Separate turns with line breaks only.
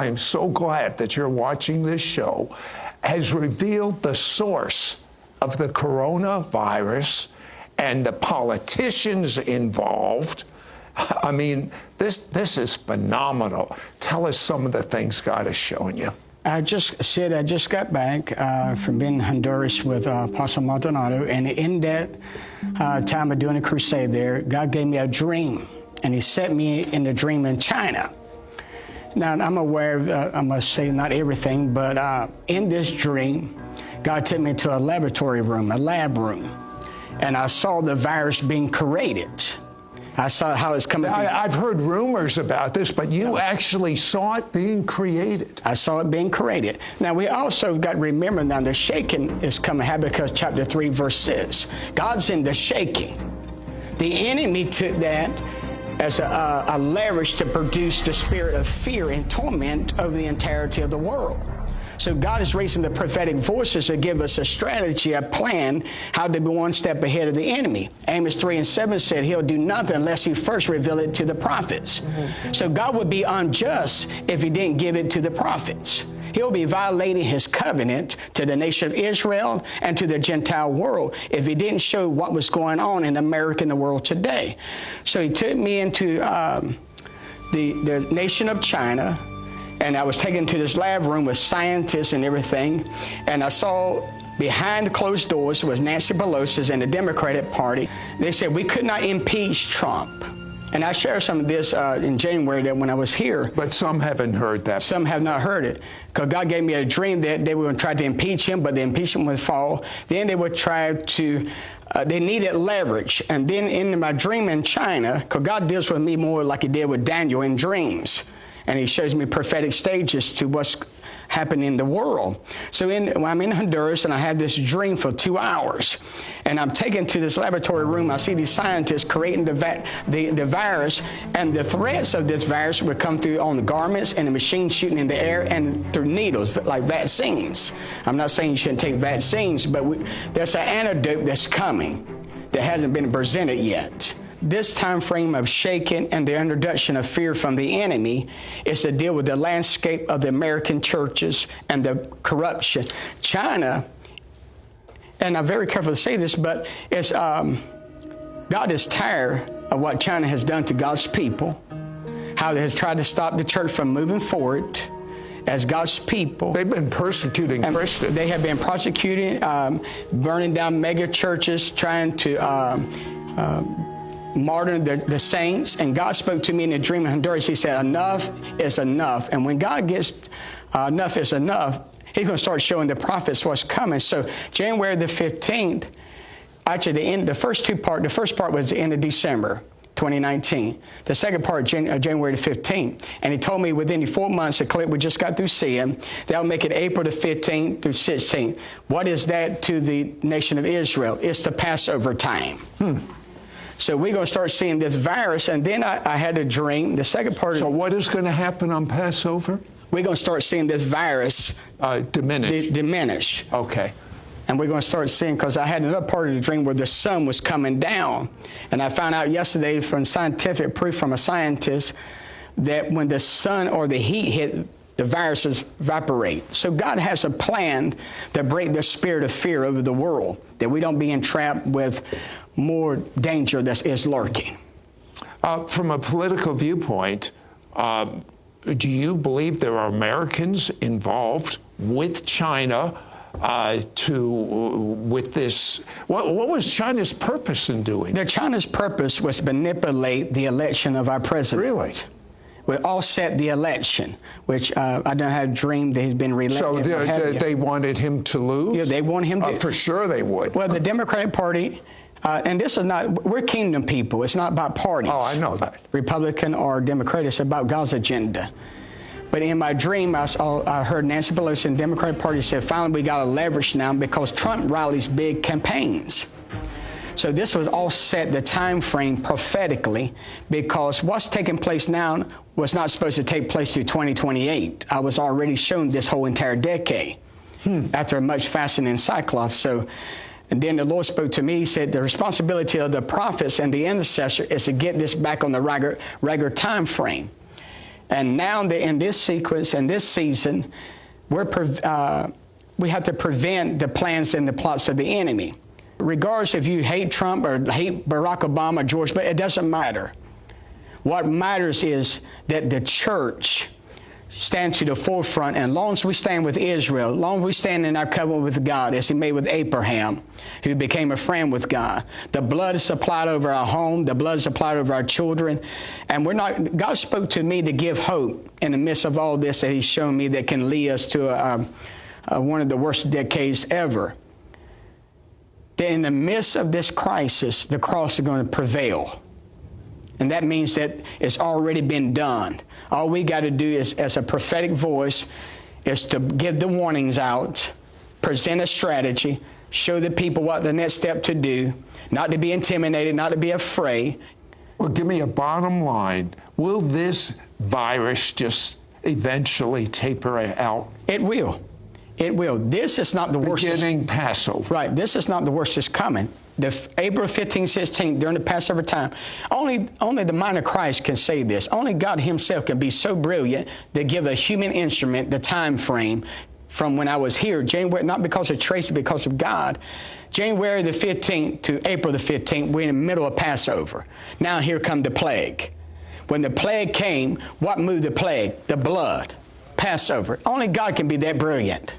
I'm so glad that you're watching this show, has revealed the source of the coronavirus and the politicians involved. I mean, this is phenomenal. Tell us some of the things God has shown you.
I just got back from being in Honduras with Apostle Maldonado, and in that time of doing a crusade there, God gave me a dream, and he set me in the dream in China. Now, I'm aware of, I must say, not everything, but in this dream, God took me to a laboratory room, a lab room, and I saw the virus being created. I saw how it's coming through.
I've heard rumors about this, but you actually saw it being created.
I saw it being created. Now, we also got to remember now the shaking is coming. Habakkuk chapter 3, verse 6. God's in the shaking. The enemy took that as a leverage to produce the spirit of fear and torment over the entirety of the world. So God is raising the prophetic voices to give us a strategy, a plan, how to be one step ahead of the enemy. Amos 3:7 said he'll do nothing unless he first reveal it to the prophets. So God would be unjust if he didn't give it to the prophets. He'll be violating his covenant to the nation of Israel and to the Gentile world if he didn't show what was going on in America and the world today. So he took me into the nation of China, and I was taken to this lab room with scientists and everything, and I saw behind closed doors was Nancy Pelosi and the Democratic Party. They said we could not impeach Trump. And I shared some of this in January that when I was here.
But some haven't heard that.
Some have not heard it. Because God gave me a dream that they were going to try to impeach him, but the impeachment would fall. Then they would try to, they needed leverage. And then in my dream in China, because God deals with me more like he did with Daniel in dreams. And he shows me prophetic stages to what's happening in the world. So when I'm in Honduras and I have this dream for 2 hours, and I'm taken to this laboratory room, I see these scientists creating the virus, and the threats of this virus would come through on the garments and the machine shooting in the air and through needles, like vaccines. I'm not saying you shouldn't take vaccines, but there's an antidote that's coming that hasn't been presented yet. This time frame of shaking and the introduction of fear from the enemy is to deal with the landscape of the American churches and the corruption. China, and I'm very careful to say this, but it's, God is tired of what China has done to God's people, how they has tried to stop the church from moving forward as God's people.
They've been persecuting Christians.
They have been persecuting, burning down mega churches, trying to martyr the saints. And God spoke to me in a dream in Honduras. He said, enough is enough. And when God gets enough is enough, he's going to start showing the prophets what's coming. So January the 15th, actually the first part was the end of December 2019. The second part, January the 15th. And he told me within 4 months, the clip we just got through seeing, that'll make it April the 15th through 16th. What is that to the nation of Israel? It's the Passover time. So we're going to start seeing this virus, and then I had a dream. The second part.
So what is going to happen on Passover?
We're going to start seeing this virus diminish.
Okay.
And we're going to start seeing, because I had another part of the dream where the sun was coming down. And I found out yesterday from scientific proof from a scientist that when the sun or the heat hit, the viruses evaporate. So God has a plan to break the spirit of fear over the world, that we don't be entrapped with more danger that is lurking.
From a political viewpoint, do you believe there are Americans involved with China with this? What was China's purpose in doing?
China's purpose was to manipulate the election of our president.
Really?
We all set the election, which I don't have dreamed that he's been reelected.
So they wanted him to lose?
Yeah, they want him to.
For sure they would.
Well, the Democratic Party, and this is not, we're kingdom people. It's not about parties.
Oh, I know that.
Republican or Democrat, it's about God's agenda. But in my dream, I heard Nancy Pelosi and the Democratic Party said, finally, we got a leverage now because Trump rallies big campaigns. So this was all set the time frame prophetically, because what's taking place now was not supposed to take place through 2028. I was already shown this whole entire decade after much fasting in sackcloth. So, and then the Lord spoke to me. He said the responsibility of the prophets and the intercessor is to get this back on the regular time frame. And now in this sequence, in this season, we have to prevent the plans and the plots of the enemy. Regardless if you hate Trump or hate Barack Obama, George Bush, it doesn't matter. What matters is that the church stand to the forefront, and as long as we stand with Israel, as long as we stand in our covenant with God, as he made with Abraham, who became a friend with God, the blood is applied over our home, the blood is applied over our children, and God spoke to me to give hope in the midst of all this that he's shown me that can lead us to one of the worst decades ever. That in the midst of this crisis, the cross is going to prevail. And that means that it's already been done. All we got to do is, as a prophetic voice, is to give the warnings out, present a strategy, show the people what the next step to do, not to be intimidated, not to be afraid.
Well, give me a bottom line. Will this virus just eventually taper out?
It will. It will. This is not the worst.
Beginning Passover.
Right. This is not the worst that's coming. April 15, 16, during the Passover time, only the mind of Christ can say this. Only God himself can be so brilliant to give a human instrument the time frame from when I was here, January, not because of Tracy, because of God. January the 15th to April the 15th, we're in the middle of Passover. Now here come the plague. When the plague came, what moved the plague? The blood. Passover. Only God can be that brilliant.